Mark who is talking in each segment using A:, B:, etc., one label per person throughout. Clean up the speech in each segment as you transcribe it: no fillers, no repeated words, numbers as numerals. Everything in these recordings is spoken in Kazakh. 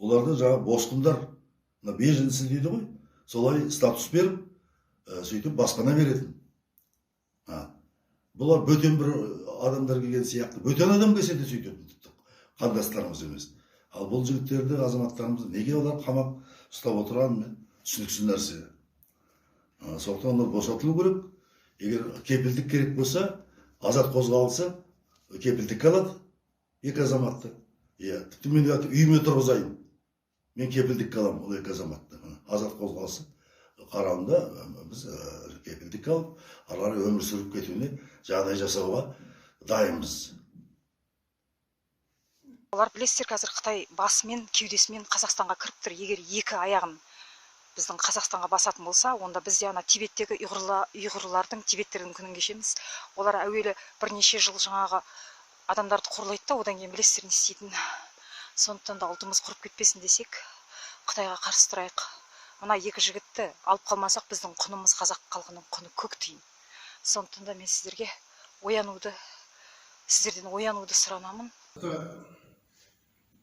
A: оларды жаңа босқындар, беженсіз дейді ғой, солай статус беріп, сөйтіп баспана беретін. Бұлар бөтен бір адамдар келген сияқты, бөтен адам келсе де сөйтетін, қандастарымыз емес. Ал бұл жігіттерді, азаматтарымызды неге олар қамап ұстап отырған мен түсініксіз нәрсе. Сондықтан олар босатылу керек. Егер кепілдік керек болса, азат қозғалысы кепілдікке алады екі азаматты. Тіпті мен үйіме тұрғызайын. Мен кепілдікке аламын ол екі азаматты. Азат қозғалысы қарауында біз кепілдікке алып, ары өмір сүріп кетуіне жағдай жасауға дайынбыз.
B: Олар білесіздер, қазір Қытай басымен, кеудесімен Қазақстанға кіріп тұр. Егер екі аяғын біздің Қазақстанға басатын болса, онда біз де Тибеттегі ұйғырлардың, тибеттердің күнін кешеміз. Олар әуелі бірнеше жыл жаңағы адамдарды қорлайды да, одан кейін білесіздер не істейтінін. Сондықтан да ұлтымыз құрып кетпесін десек, Қытайға қарсы тұрайық. Мына екі жігітті алып қалмасақ, біздің құнымыз, қазақ халқының құны көк тиын. Сондықтан да мен сіздерден оянуды сұранамын.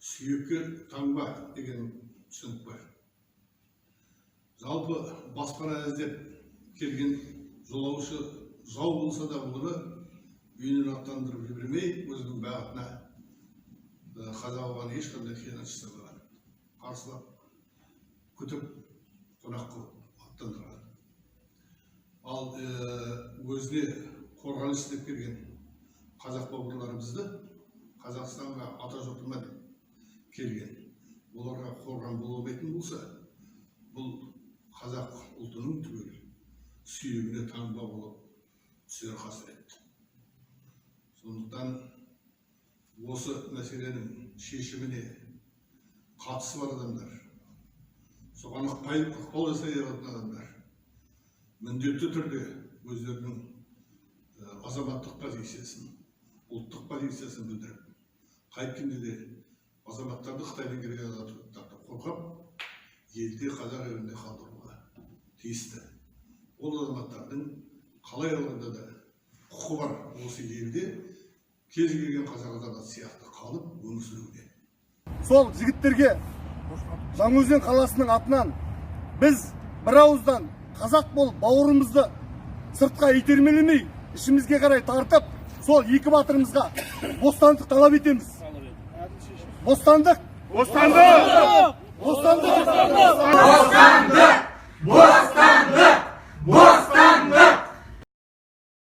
C: Сүйекке таңба деген түсінік бар. Жалпы баспана іздеп келген жолаушы жау болса да бұны үйінен аттандырып жібермей, өзінің бағытына қаза болған ешқандай қиянатшысы бар. Қарсылап күтіп қонақ қылып аттандырған. Ал өзіне қорғаныс істеп келген қазақ бауырларымызды Қазақстанға ата жұртыма келген. Оларға қорған болмайтын болса, бұл қазақ ұлтының түгел сүйегіне таңба болып түсер қасірет. Сондықтан осы мәселенің шешіміне қатысы бар адамдар, соған ықпал жасай алатын адамдар міндетті түрде өздерінің азаматтық позициясын, ұлттық позициясын білдіріп, қайткенде де азаматтарды Қытайдан келген азаматтарды қорғап, елде қазақ елінде қалдыруға тиісті. Ол азаматтардың қалай алғанда да құқы бар осы елде кез келген қазақ азаматы сияқты қалып өмір сүруге.
D: Сол жігіттерге Жаңаөзен қаласының атынан біз бір ауыздан қазақ болып бауырымызды сыртқа итермелемей, ішімізге қарай тартып, сол екі батырымызға бостандық талап етеміз. Бостандық! Бостандық! Бостандық! Бостандық! Бостандық! Бостандық!